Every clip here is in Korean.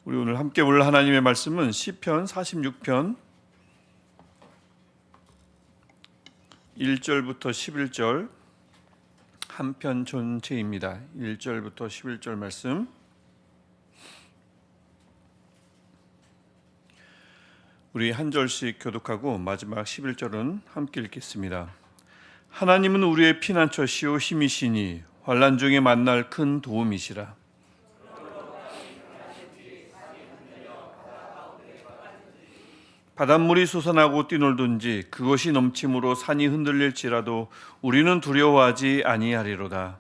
우리 오늘 함께 볼 하나님의 말씀은 시편 46편 1절부터 11절 한 편 전체입니다. 1절부터 11절 말씀. 우리 한 절씩 교독하고 마지막 11절은 함께 읽겠습니다. 하나님은 우리의 피난처시오 힘이시니 환난 중에 만날 큰 도움이시라. 바닷물이 솟아나고 뛰놀든지 그것이 넘침으로 산이 흔들릴지라도 우리는 두려워하지 아니하리로다.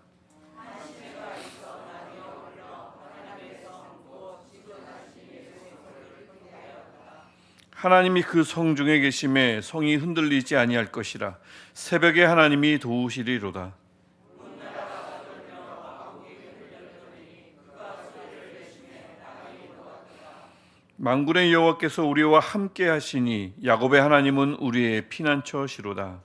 하나님이 그 성 중에 계심에 성이 흔들리지 아니할 것이라. 새벽에 하나님이 도우시리로다. 만군의 여호와께서 우리와 함께 하시니 야곱의 하나님은 우리의 피난처시로다.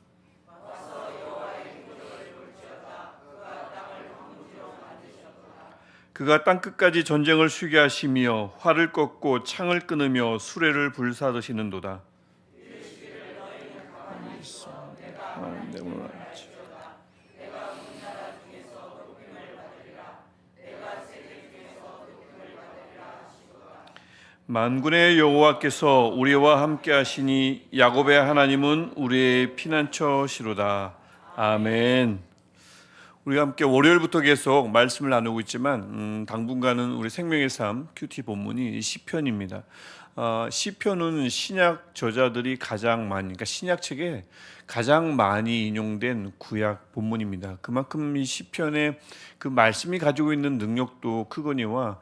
그가 땅끝까지 전쟁을 쉬게 하시며 활을 꺾고 창을 끊으며 수레를 불사르시는도다. 만군의 여호와께서 우리와 함께 하시니 야곱의 하나님은 우리의 피난처시로다. 아멘. 우리가 함께 월요일부터 계속 말씀을 나누고 있지만 당분간은 우리 생명의 삶 큐티 본문이 시편입니다. 시편은 신약 저자들이 가장 많이, 그러니까 신약책에 가장 많이 인용된 구약 본문입니다. 그만큼 이 시편의 그 말씀이 가지고 있는 능력도 크거니와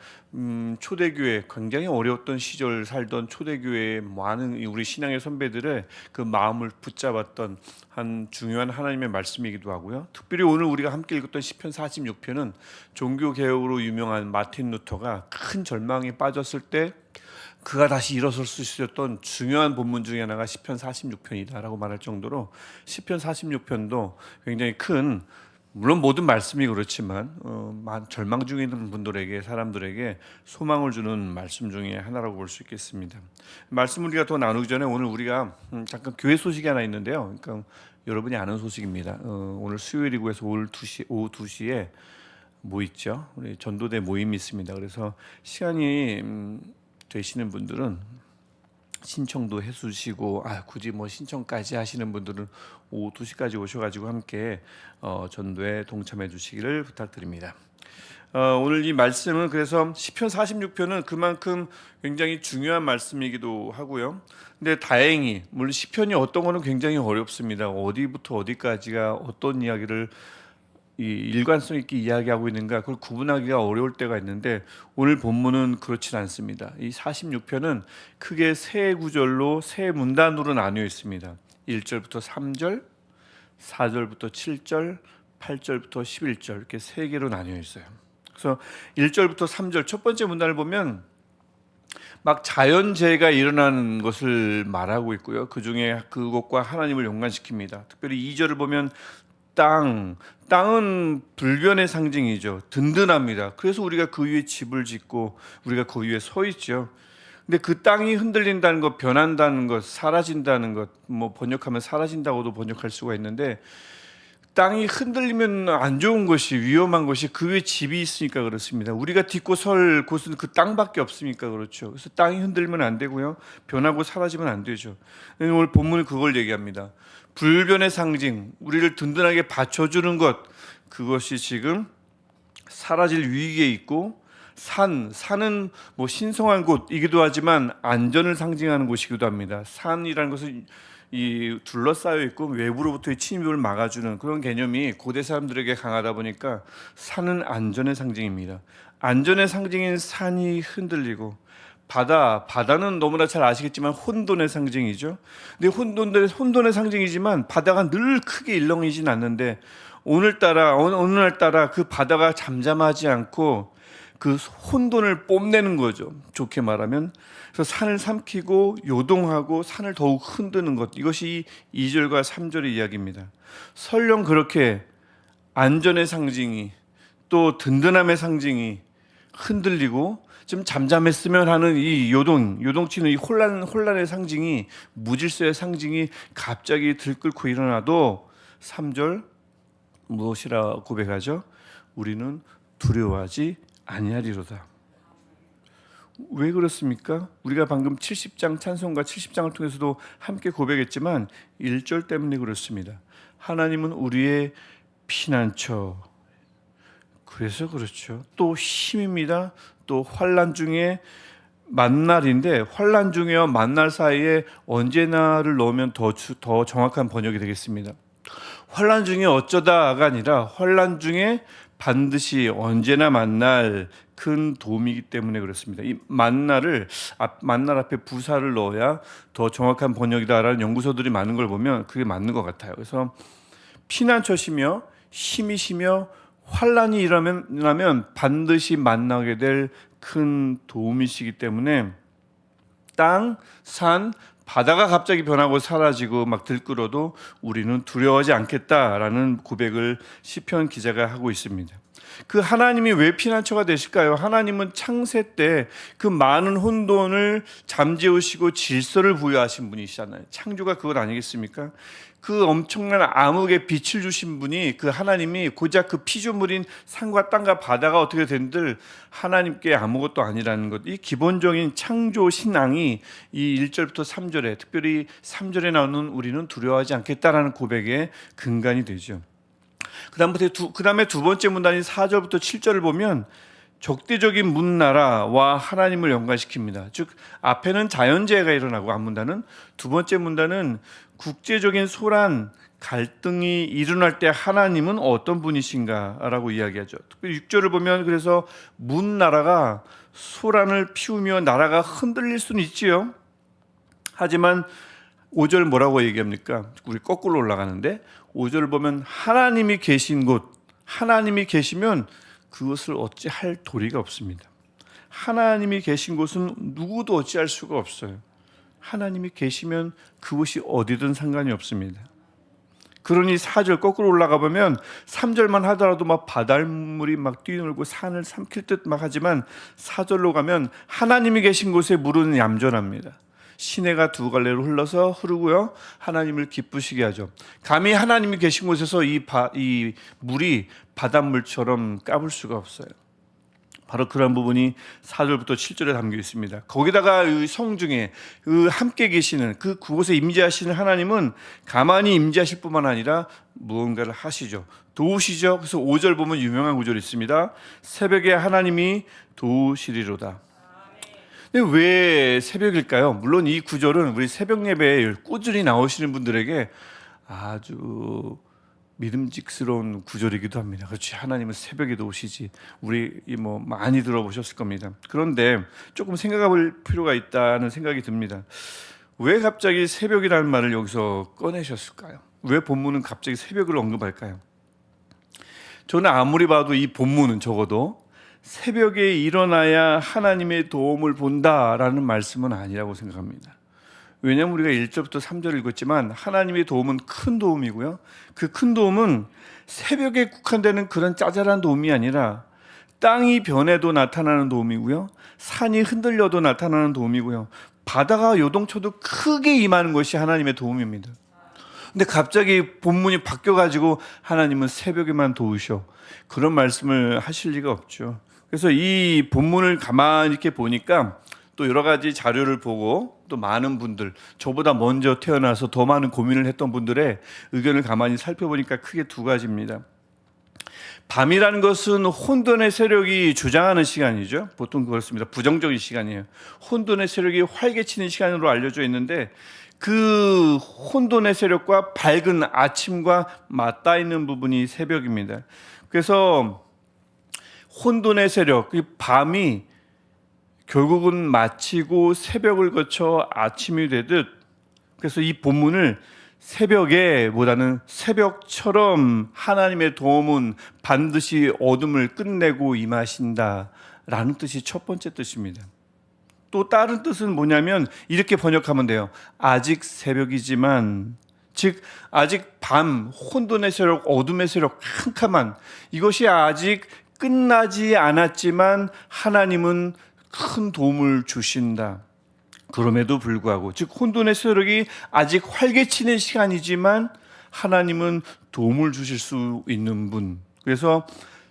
초대교회, 굉장히 어려웠던 시절 살던 초대교회의 많은 우리 신앙의 선배들의 그 마음을 붙잡았던 한 중요한 하나님의 말씀이기도 하고요. 특별히 오늘 우리가 함께 읽었던 시편 46편은 종교개혁으로 유명한 마틴 루터가 큰 절망에 빠졌을 때 그가 다시 일어설 수 있었던 중요한 본문 중에 하나가 시편 46편이다라고 말할 정도로 시편 46편도 굉장히 큰, 물론 모든 말씀이 그렇지만 절망 중에 있는 분들에게, 사람들에게 소망을 주는 말씀 중에 하나라고 볼 수 있겠습니다. 말씀 우리가 더 나누기 전에 오늘 우리가 잠깐 교회 소식이 하나 있는데요. 그러니까 여러분이 아는 소식입니다. 오늘 수요일이고 해서 오후 2시에 뭐 있죠? 우리 전도대 모임이 있습니다. 그래서 시간이 되시는 분들은 신청도 해주시고, 굳이 뭐 신청까지 하시는 분들은 오후 2시까지 오셔가지고 함께 전도에 동참해 주시기를 부탁드립니다. 오늘 이 말씀은 그래서 시편 46편은 그만큼 굉장히 중요한 말씀이기도 하고요. 근데 다행히 물론 시편이 어떤 거는 굉장히 어렵습니다. 어디부터 어디까지가 어떤 이야기를 이 일관성 있게 이야기하고 있는가, 그걸 구분하기가 어려울 때가 있는데 오늘 본문은 그렇진 않습니다. 이 46편은 크게 세 구절로 세 문단으로 나뉘어 있습니다. 1절부터 3절, 4절부터 7절, 8절부터 11절 이렇게 세 개로 나뉘어 있어요. 그래서 1절부터 3절 첫 번째 문단을 보면 막 자연재해가 일어나는 것을 말하고 있고요. 그 중에 그것과 하나님을 연관시킵니다. 특별히 2절을 보면 땅은 불변의 상징이죠. 든든합니다. 그래서 우리가 그 위에 집을 짓고 우리가 그 위에 서 있죠. 근데 그 땅이 흔들린다는 것, 변한다는 것, 사라진다는 것, 뭐 번역하면 사라진다고도 번역할 수가 있는데, 땅이 흔들리면 안 좋은 것이, 위험한 것이 그 위에 집이 있으니까 그렇습니다. 우리가 딛고 설 곳은 그 땅밖에 없으니까 그렇죠. 그래서 땅이 흔들리면 안 되고요, 변하고 사라지면 안 되죠. 오늘 본문은 그걸 얘기합니다. 불변의 상징, 우리를 든든하게 받쳐주는 것, 그것이 지금 사라질 위기에 있고, 산은 뭐 신성한 곳이기도 하지만 안전을 상징하는 곳이기도 합니다. 산이라는 것은 이 둘러싸여 있고 외부로부터의 침입을 막아주는 그런 개념이 고대 사람들에게 강하다 보니까 산은 안전의 상징입니다. 안전의 상징인 산이 흔들리고, 바다는 너무나 잘 아시겠지만 혼돈의 상징이죠. 근데 혼돈의 상징이지만 바다가 늘 크게 일렁이진 않는데 어느 날 따라 그 바다가 잠잠하지 않고 그 혼돈을 뽐내는 거죠. 좋게 말하면. 그래서 산을 삼키고 요동하고 산을 더욱 흔드는 것, 이것이 2절과 3절의 이야기입니다. 설령 그렇게 안전의 상징이 또 든든함의 상징이 흔들리고, 좀 잠잠했으면 하는 이 요동치는 이 혼란의 상징이, 무질서의 상징이 갑자기 들끓고 일어나도 3절 무엇이라 고백하죠? 우리는 두려워하지 아니하리로다. 왜 그렇습니까? 우리가 방금 70장 찬송가 70장을 통해서도 함께 고백했지만 1절 때문에 그렇습니다. 하나님은 우리의 피난처. 그래서 그렇죠. 또 힘입니다. 또 환난 중에 만날인데, 환난 중에와 만날 사이에 언제나를 넣으면 더 정확한 번역이 되겠습니다. 환난 중에 어쩌다가 아니라 환난 중에 반드시 언제나 만날 큰 도움이기 때문에 그렇습니다. 이 만날 앞에 부사를 넣어야 더 정확한 번역이다라는 연구서들이 많은 걸 보면 그게 맞는 것 같아요. 그래서 피난처시며 힘이시며 환난이 일어나면 반드시 만나게 될 큰 도움이시기 때문에 땅, 산, 바다가 갑자기 변하고 사라지고 막 들끓어도 우리는 두려워하지 않겠다라는 고백을 시편 기자가 하고 있습니다. 그 하나님이 왜 피난처가 되실까요? 하나님은 창세 때 그 많은 혼돈을 잠재우시고 질서를 부여하신 분이시잖아요. 창조가 그것 아니겠습니까? 그 엄청난 암흑의 빛을 주신 분이, 그 하나님이 고작 그 피조물인 산과 땅과 바다가 어떻게 된들 하나님께 아무것도 아니라는 것, 이 기본적인 창조 신앙이 이 1절부터 3절에, 특별히 3절에 나오는 우리는 두려워하지 않겠다라는 고백의 근간이 되죠. 그 다음에 두 번째 문단인 4절부터 7절을 보면 적대적인 문나라와 하나님을 연관시킵니다. 즉 앞에는 자연재해가 일어나고 한 문단은, 두 번째 문단은 국제적인 소란, 갈등이 일어날 때 하나님은 어떤 분이신가라고 이야기하죠. 특별히 6절을 보면 그래서 문나라가 소란을 피우며 나라가 흔들릴 수는 있지요. 하지만 5절 뭐라고 얘기합니까? 우리 거꾸로 올라가는데 5절을 보면 하나님이 계신 곳, 하나님이 계시면 그것을 어찌할 도리가 없습니다. 하나님이 계신 곳은 누구도 어찌할 수가 없어요. 하나님이 계시면 그곳이 어디든 상관이 없습니다. 그러니 4절 거꾸로 올라가 보면 3절만 하더라도 막 바닷물이 막 뛰놀고 산을 삼킬 듯 막 하지만 4절로 가면 하나님이 계신 곳에 물은 얌전합니다. 시내가 두 갈래로 흘러서 흐르고요, 하나님을 기쁘시게 하죠. 감히 하나님이 계신 곳에서 이 물이 바닷물처럼 까불 수가 없어요. 바로 그런 부분이 4절부터 7절에 담겨 있습니다. 거기다가 성중에 함께 계시는 그곳에 임재하시는 하나님은 가만히 임재하실 뿐만 아니라 무언가를 하시죠. 도우시죠. 그래서 5절 보면 유명한 구절이 있습니다. 새벽에 하나님이 도우시리로다. 근데 왜 새벽일까요? 물론 이 구절은 우리 새벽 예배에 꾸준히 나오시는 분들에게 아주 믿음직스러운 구절이기도 합니다. 그렇지, 하나님은 새벽에도 오시지. 우리 많이 들어보셨을 겁니다. 그런데 조금 생각해 볼 필요가 있다는 생각이 듭니다. 왜 갑자기 새벽이라는 말을 여기서 꺼내셨을까요? 왜 본문은 갑자기 새벽을 언급할까요? 저는 아무리 봐도 이 본문은 적어도 새벽에 일어나야 하나님의 도움을 본다라는 말씀은 아니라고 생각합니다. 왜냐하면 우리가 1절부터 3절을 읽었지만 하나님의 도움은 큰 도움이고요, 그 큰 도움은 새벽에 국한되는 그런 짜잘한 도움이 아니라 땅이 변해도 나타나는 도움이고요, 산이 흔들려도 나타나는 도움이고요, 바다가 요동쳐도 크게 임하는 것이 하나님의 도움입니다. 근데 갑자기 본문이 바뀌어가지고 하나님은 새벽에만 도우셔, 그런 말씀을 하실 리가 없죠. 그래서 이 본문을 가만히 이렇게 보니까 또 여러 가지 자료를 보고 또 많은 분들, 저보다 먼저 태어나서 더 많은 고민을 했던 분들의 의견을 가만히 살펴보니까 크게 두 가지입니다. 밤이라는 것은 혼돈의 세력이 주장하는 시간이죠. 보통 그렇습니다. 부정적인 시간이에요. 혼돈의 세력이 활개치는 시간으로 알려져 있는데 그 혼돈의 세력과 밝은 아침과 맞닿아 있는 부분이 새벽입니다. 그래서 혼돈의 세력, 밤이 결국은 마치고 새벽을 거쳐 아침이 되듯, 그래서 이 본문을 새벽에 보다는 새벽처럼 하나님의 도움은 반드시 어둠을 끝내고 임하신다라는 뜻이 첫 번째 뜻입니다. 또 다른 뜻은 뭐냐면 이렇게 번역하면 돼요. 아직 새벽이지만, 즉 아직 밤, 혼돈의 세력, 어둠의 세력 캄캄한 이것이 아직 끝나지 않았지만 하나님은 큰 도움을 주신다. 그럼에도 불구하고, 즉 혼돈의 세력이 아직 활개치는 시간이지만 하나님은 도움을 주실 수 있는 분. 그래서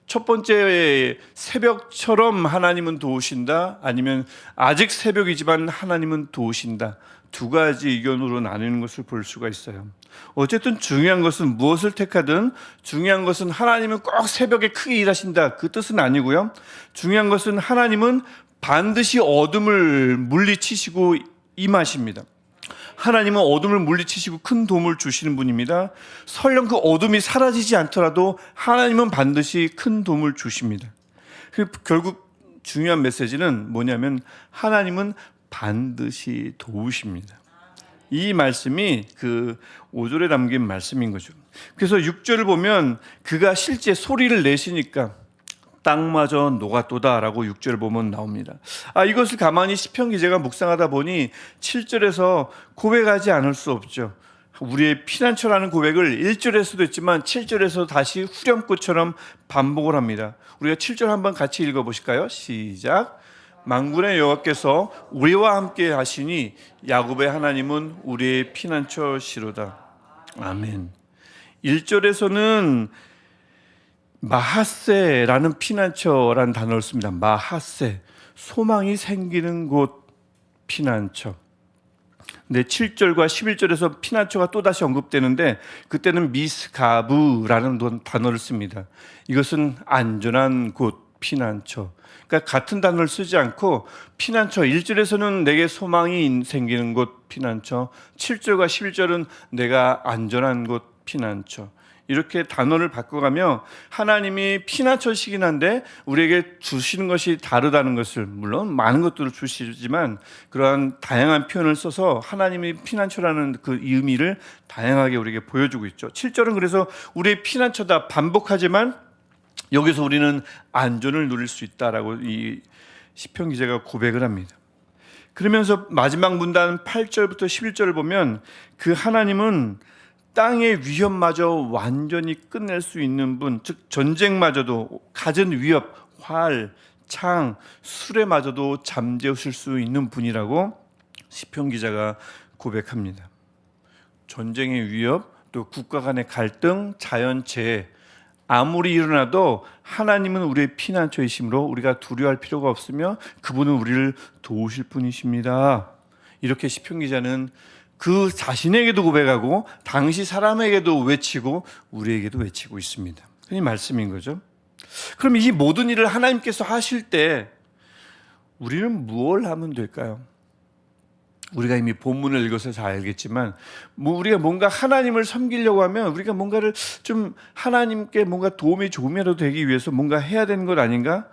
첫 번째, 새벽처럼 하나님은 도우신다, 아니면 아직 새벽이지만 하나님은 도우신다, 두 가지 의견으로 나뉘는 것을 볼 수가 있어요. 어쨌든 중요한 것은, 무엇을 택하든 중요한 것은 하나님은 꼭 새벽에 크게 일하신다, 그 뜻은 아니고요. 중요한 것은 하나님은 반드시 어둠을 물리치시고 임하십니다. 하나님은 어둠을 물리치시고 큰 도움을 주시는 분입니다. 설령 그 어둠이 사라지지 않더라도 하나님은 반드시 큰 도움을 주십니다. 결국 중요한 메시지는 뭐냐면, 하나님은 반드시 도우십니다. 이 말씀이 그 5절에 담긴 말씀인 거죠. 그래서 6절을 보면 그가 실제 소리를 내시니까 땅마저 녹았도다라고 6절 보면 나옵니다. 이것을 가만히 시편 기자가 묵상하다 보니 7절에서 고백하지 않을 수 없죠. 우리의 피난처라는 고백을 1절에서도 했지만 7절에서 다시 후렴구처럼 반복을 합니다. 우리가 7절 한번 같이 읽어보실까요? 시작. 만군의 여호와께서 우리와 함께 하시니 야곱의 하나님은 우리의 피난처시로다. 아멘. 1절에서는 마하세라는 피난처라는 단어를 씁니다. 마하세, 소망이 생기는 곳 피난처. 근데 7절과 11절에서 피난처가 또다시 언급되는데 그때는 미스가브라는 단어를 씁니다. 이것은 안전한 곳 피난처. 그러니까 같은 단어를 쓰지 않고 피난처, 1절에서는 내게 소망이 생기는 곳 피난처, 7절과 11절은 내가 안전한 곳 피난처. 이렇게 단어를 바꿔가며 하나님이 피난처시긴 한데 우리에게 주시는 것이 다르다는 것을, 물론 많은 것들을 주시지만 그러한 다양한 표현을 써서 하나님이 피난처라는 그 의미를 다양하게 우리에게 보여주고 있죠. 7절은 그래서 우리의 피난처다 반복하지만 여기서 우리는 안전을 누릴 수 있다라고 이 시편 기자가 고백을 합니다. 그러면서 마지막 문단 8절부터 11절을 보면 그 하나님은 땅의 위협마저 완전히 끝낼 수 있는 분, 즉 전쟁마저도, 갖은 위협, 활, 창, 수레마저도 잠재우실 수 있는 분이라고 시편 기자가 고백합니다. 전쟁의 위협, 또 국가 간의 갈등, 자연재해, 아무리 일어나도 하나님은 우리의 피난처이심으로 우리가 두려워할 필요가 없으며 그분은 우리를 도우실 분이십니다. 이렇게 시편 기자는 그 자신에게도 고백하고 당시 사람에게도 외치고 우리에게도 외치고 있습니다. 이 말씀인 거죠. 그럼 이 모든 일을 하나님께서 하실 때 우리는 무엇을 하면 될까요? 우리가 이미 본문을 읽어서 잘 알겠지만 우리가 뭔가 하나님을 섬기려고 하면 우리가 뭔가를 좀 하나님께 뭔가 도움이 조금이라도 되기 위해서 뭔가 해야 되는 것 아닌가?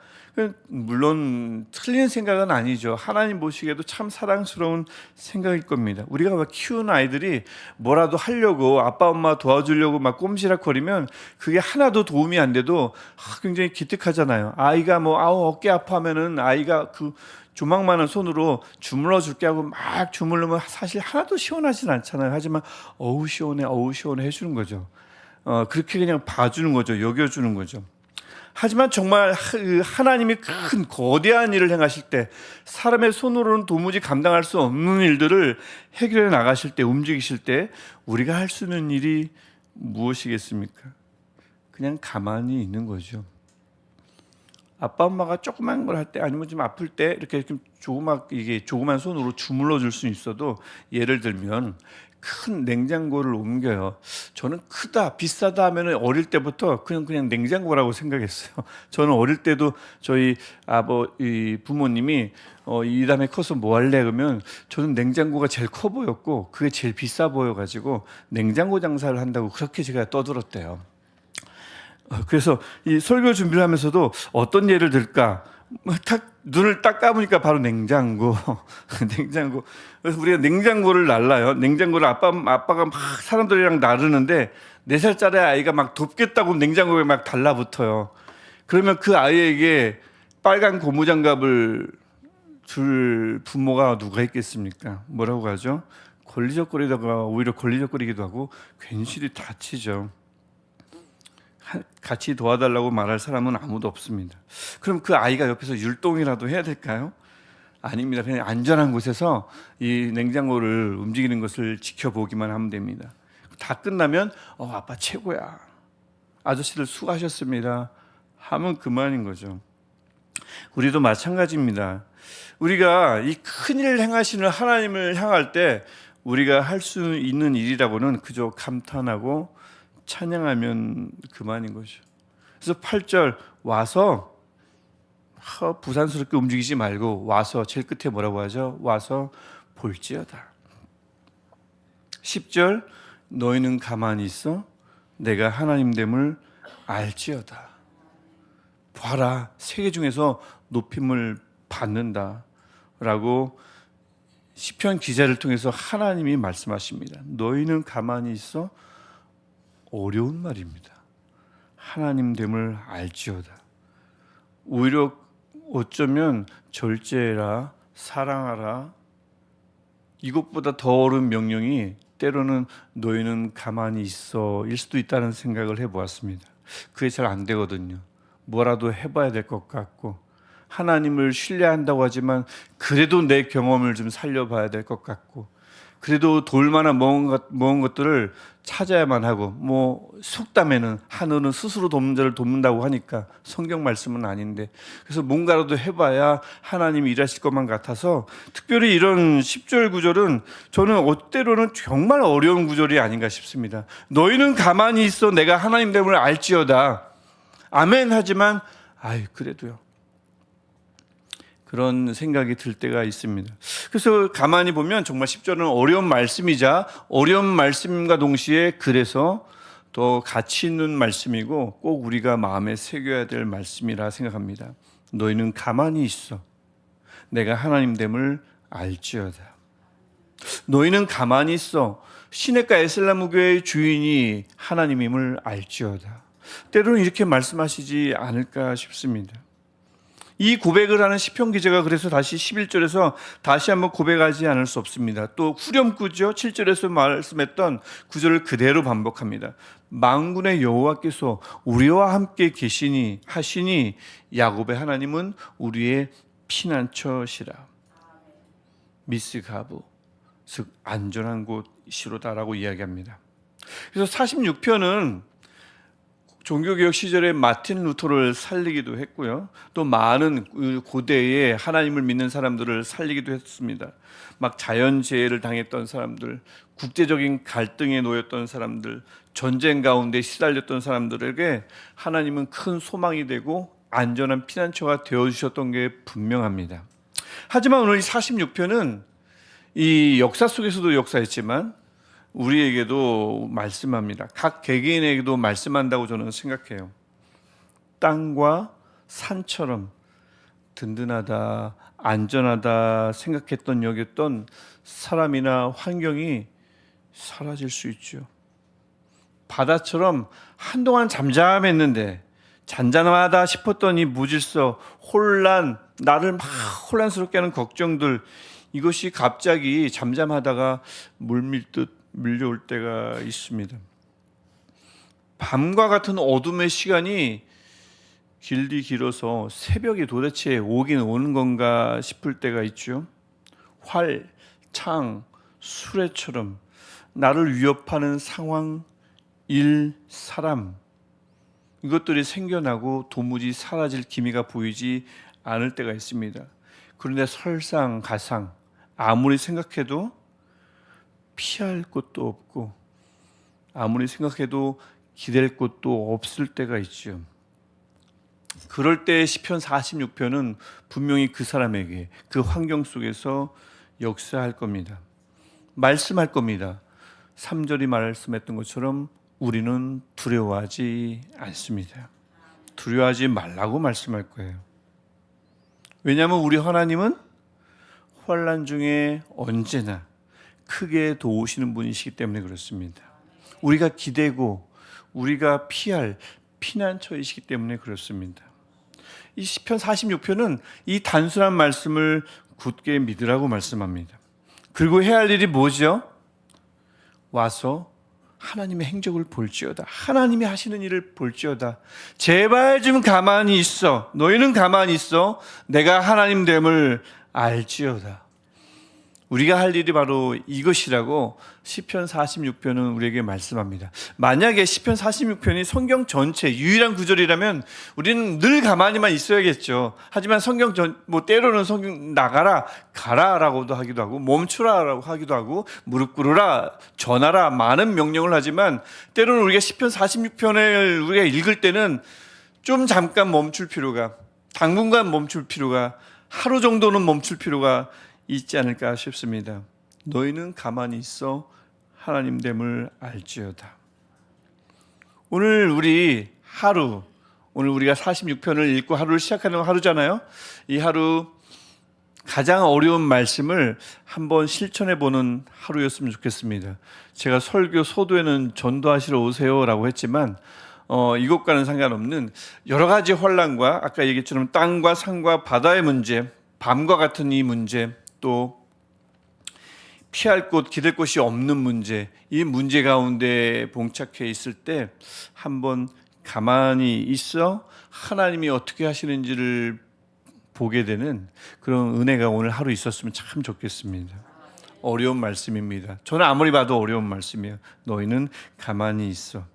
물론 틀린 생각은 아니죠. 하나님 보시기에도 참 사랑스러운 생각일 겁니다. 우리가 막 키우는 아이들이 뭐라도 하려고 아빠 엄마 도와주려고 막 꼼지락거리면 그게 하나도 도움이 안 돼도 굉장히 기특하잖아요. 아이가 뭐 어깨 아파하면은 아이가 그 조망만한 손으로 주물러 줄게 하고 막 주물르면 사실 하나도 시원하진 않잖아요. 하지만 어우 시원해 해주는 거죠. 그렇게 그냥 봐주는 거죠. 여겨주는 거죠. 하지만 정말 하나님이 큰 거대한 일을 행하실 때, 사람의 손으로는 도무지 감당할 수 없는 일들을 해결해 나가실 때, 움직이실 때 우리가 할 수 있는 일이 무엇이겠습니까? 그냥 가만히 있는 거죠. 아빠 엄마가 조그만 걸 할 때, 아니면 좀 아플 때 이렇게 좀 조그만 손으로 주물러 줄 수 있어도, 예를 들면 큰 냉장고를 옮겨요. 저는 크다, 비싸다 하면 어릴 때부터 그냥 냉장고라고 생각했어요. 저는 어릴 때도 저희 부모님이 이 다음에 커서 뭐 할래? 그러면 저는 냉장고가 제일 커 보였고 그게 제일 비싸 보여가지고 냉장고 장사를 한다고 그렇게 제가 떠들었대요. 그래서 이 설교 준비를 하면서도 어떤 예를 들까? 눈을 딱 감으니까 바로 냉장고. 그래서 우리가 냉장고를 날라요. 냉장고를 아빠가 막 사람들이랑 나르는데 4살짜리 아이가 막 돕겠다고 냉장고에 막 달라붙어요. 그러면 그 아이에게 빨간 고무장갑을 줄 부모가 누가 있겠습니까? 뭐라고 하죠? 걸리적거리다가 오히려 걸리적거리기도 하고 괜시리 다치죠. 같이 도와달라고 말할 사람은 아무도 없습니다. 그럼 그 아이가 옆에서 율동이라도 해야 될까요? 아닙니다. 그냥 안전한 곳에서 이 냉장고를 움직이는 것을 지켜보기만 하면 됩니다. 다 끝나면 아빠 최고야, 아저씨들 수고하셨습니다 하면 그만인 거죠. 우리도 마찬가지입니다. 우리가 이 큰일을 행하시는 하나님을 향할 때 우리가 할 수 있는 일이라고는 그저 감탄하고 찬양하면 그만인 거죠. 그래서 8절 와서 부산스럽게 움직이지 말고 와서, 제일 끝에 뭐라고 하죠? 와서 볼지어다. 10절 너희는 가만히 있어 내가 하나님됨을 알지어다. 봐라, 세계 중에서 높임을 받는다 라고 시편 기자를 통해서 하나님이 말씀하십니다. 너희는 가만히 있어, 어려운 말입니다. 하나님됨을 알지어다. 오히려 어쩌면 절제해라, 사랑하라, 이것보다 더 어려운 명령이 때로는 너희는 가만히 있어 일 수도 있다는 생각을 해보았습니다. 그게 잘 안 되거든요. 뭐라도 해봐야 될 것 같고, 하나님을 신뢰한다고 하지만 그래도 내 경험을 좀 살려봐야 될 것 같고, 그래도 돌만한 먹은 것들을 찾아야만 하고, 속담에는 하늘은 스스로 돕는 자를 돕는다고 하니까 성경 말씀은 아닌데, 그래서 뭔가라도 해봐야 하나님이 일하실 것만 같아서, 특별히 이런 10절 구절은 저는 때로는 정말 어려운 구절이 아닌가 싶습니다. 너희는 가만히 있어 내가 하나님됨을 알지어다. 아멘 하지만 그래도요, 그런 생각이 들 때가 있습니다. 그래서 가만히 보면 정말 10절은 어려운 말씀이자 어려운 말씀과 동시에 그래서 더 가치 있는 말씀이고 꼭 우리가 마음에 새겨야 될 말씀이라 생각합니다. 너희는 가만히 있어 내가 하나님됨을 알지어다. 너희는 가만히 있어, 시냇가 에슬라무 교회의 주인이 하나님임을 알지어다. 때로는 이렇게 말씀하시지 않을까 싶습니다. 이 고백을 하는 시편 기자가 그래서 다시 11절에서 다시 한번 고백하지 않을 수 없습니다. 또 후렴구죠. 7절에서 말씀했던 구절을 그대로 반복합니다. 만군의 여호와께서 우리와 함께 계시니 하시니 야곱의 하나님은 우리의 피난처시라. 미스가브, 즉 안전한 곳이로다라고 이야기합니다. 그래서 46편은 종교개혁 시절에 마틴 루터를 살리기도 했고요. 또 많은 고대의 하나님을 믿는 사람들을 살리기도 했습니다. 막 자연재해를 당했던 사람들, 국제적인 갈등에 놓였던 사람들, 전쟁 가운데 시달렸던 사람들에게 하나님은 큰 소망이 되고 안전한 피난처가 되어주셨던 게 분명합니다. 하지만 오늘 이 46편은 이 역사 속에서도 역사했지만 우리에게도 말씀합니다. 각 개개인에게도 말씀한다고 저는 생각해요. 땅과 산처럼 든든하다, 안전하다 생각했던 여겼던 사람이나 환경이 사라질 수 있죠. 바다처럼 한동안 잠잠했는데 잔잔하다 싶었던 이 무질서, 혼란, 나를 막 혼란스럽게 하는 걱정들, 이것이 갑자기 잠잠하다가 물밀듯 밀려올 때가 있습니다. 밤과 같은 어둠의 시간이 길어서 새벽이 도대체 오긴 오는 건가 싶을 때가 있죠. 활, 창, 수레처럼 나를 위협하는 상황, 일, 사람, 이것들이 생겨나고 도무지 사라질 기미가 보이지 않을 때가 있습니다. 그런데 설상가상 아무리 생각해도 피할 곳도 없고 아무리 생각해도 기댈 곳도 없을 때가 있죠. 그럴 때 시편 46편은 분명히 그 사람에게 그 환경 속에서 역사할 겁니다. 말씀할 겁니다. 3절이 말씀했던 것처럼 우리는 두려워하지 않습니다. 두려워하지 말라고 말씀할 거예요. 왜냐하면 우리 하나님은 환난 중에 언제나 크게 도우시는 분이시기 때문에 그렇습니다. 우리가 기대고 우리가 피할 피난처이시기 때문에 그렇습니다. 이 시편 46편은 이 단순한 말씀을 굳게 믿으라고 말씀합니다. 그리고 해야 할 일이 뭐죠? 와서 하나님의 행적을 볼지어다. 하나님이 하시는 일을 볼지어다. 제발 좀 가만히 있어. 너희는 가만히 있어. 내가 하나님됨을 알지어다. 우리가 할 일이 바로 이것이라고 시편 46편은 우리에게 말씀합니다. 만약에 시편 46편이 성경 전체 유일한 구절이라면 우리는 늘 가만히만 있어야겠죠. 하지만 성경 때로는 성경 나가라, 가라라고도 하기도 하고, 멈추라라고 하기도 하고, 무릎 꿇으라, 전하라, 많은 명령을 하지만 때로는 우리가 시편 46편을 우리가 읽을 때는 좀 잠깐 멈출 필요가, 당분간 멈출 필요가, 하루 정도는 멈출 필요가 있지 않을까 싶습니다. 너희는 가만히 있어 하나님 됨을 알지어다. 오늘 우리가 46편을 읽고 하루를 시작하는 하루잖아요. 이 하루 가장 어려운 말씀을 한번 실천해 보는 하루였으면 좋겠습니다. 제가 설교 소도에는 전도하시러 오세요라고 했지만 이것과는 상관없는 여러 가지 혼란과 아까 얘기했처럼 땅과 산과 바다의 문제, 밤과 같은 이 문제, 또 피할 곳, 기댈 곳이 없는 문제, 이 문제 가운데 봉착해 있을 때 한번 가만히 있어 하나님이 어떻게 하시는지를 보게 되는 그런 은혜가 오늘 하루 있었으면 참 좋겠습니다. 어려운 말씀입니다. 저는 아무리 봐도 어려운 말씀이에요. 너희는 가만히 있어.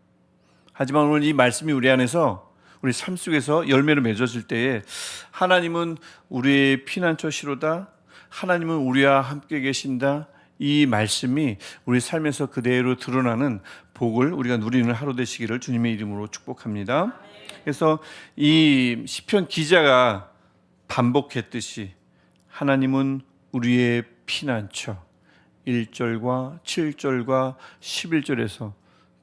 하지만 오늘 이 말씀이 우리 안에서, 우리 삶 속에서 열매를 맺어질 때에 하나님은 우리의 피난처시로다, 하나님은 우리와 함께 계신다, 이 말씀이 우리 삶에서 그대로 드러나는 복을 우리가 누리는 하루 되시기를 주님의 이름으로 축복합니다. 그래서 이 시편 기자가 반복했듯이 하나님은 우리의 피난처, 1절과 7절과 11절에서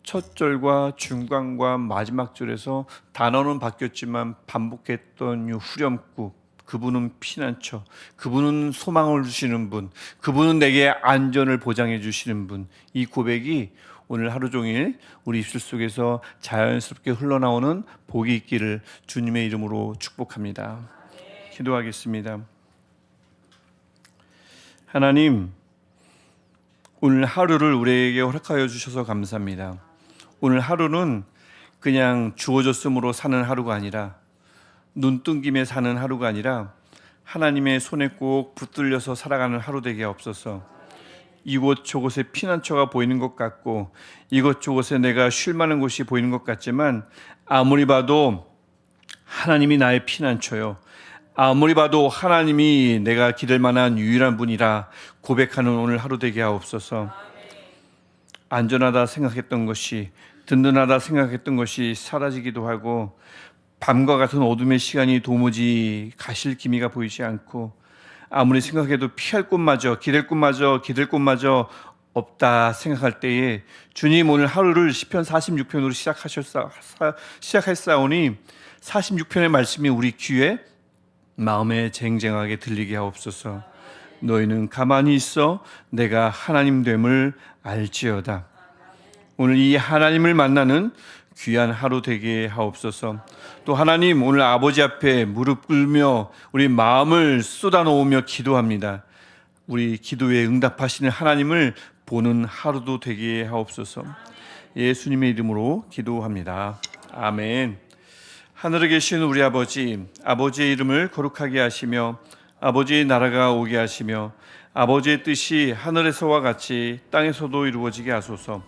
첫 절과 중간과 마지막 절에서 단어는 바뀌었지만 반복했던 이 후렴구, 그분은 피난처, 그분은 소망을 주시는 분, 그분은 내게 안전을 보장해 주시는 분, 이 고백이 오늘 하루 종일 우리 입술 속에서 자연스럽게 흘러나오는 복이 있기를 주님의 이름으로 축복합니다. 기도하겠습니다. 하나님, 오늘 하루를 우리에게 허락하여 주셔서 감사합니다. 오늘 하루는 그냥 주어졌음으로 사는 하루가 아니라, 눈뜬김에 사는 하루가 아니라 하나님의 손에 꼭 붙들려서 살아가는 하루 되게 없어서, 이곳 저곳에 피난처가 보이는 것 같고 이곳 저곳에 내가 쉴 만한 곳이 보이는 것 같지만 아무리 봐도 하나님이 나의 피난처요, 아무리 봐도 하나님이 내가 기댈 만한 유일한 분이라 고백하는 오늘 하루 되게 하옵소서. 안전하다 생각했던 것이, 든든하다 생각했던 것이 사라지기도 하고, 밤과 같은 어둠의 시간이 도무지 가실 기미가 보이지 않고, 아무리 생각해도 피할 곳마저, 기댈 곳마저 없다 생각할 때에 주님 오늘 하루를 시편 46편으로 시작했사오니 46편의 말씀이 우리 귀에 마음에 쟁쟁하게 들리게 하옵소서. 너희는 가만히 있어 내가 하나님 됨을 알지어다. 오늘 이 하나님을 만나는 귀한 하루 되게 하옵소서. 또 하나님, 오늘 아버지 앞에 무릎 꿇며 우리 마음을 쏟아놓으며 기도합니다. 우리 기도에 응답하시는 하나님을 보는 하루도 되게 하옵소서. 예수님의 이름으로 기도합니다. 아멘. 하늘에 계신 우리 아버지, 아버지의 이름을 거룩하게 하시며 아버지의 나라가 오게 하시며 아버지의 뜻이 하늘에서와 같이 땅에서도 이루어지게 하소서.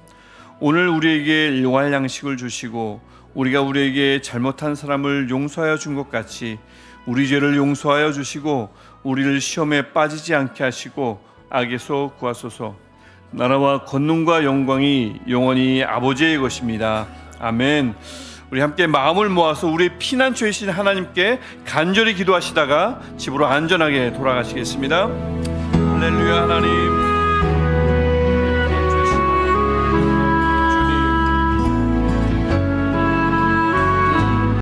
오늘 우리에게 일용할 양식을 주시고 우리가 우리에게 잘못한 사람을 용서하여 준 것 같이 우리 죄를 용서하여 주시고 우리를 시험에 빠지지 않게 하시고 악에서 구하소서. 나라와 권능과 영광이 영원히 아버지의 것입니다. 아멘. 우리 함께 마음을 모아서 우리의 피난처이신 하나님께 간절히 기도하시다가 집으로 안전하게 돌아가시겠습니다. 할렐루야. 하나님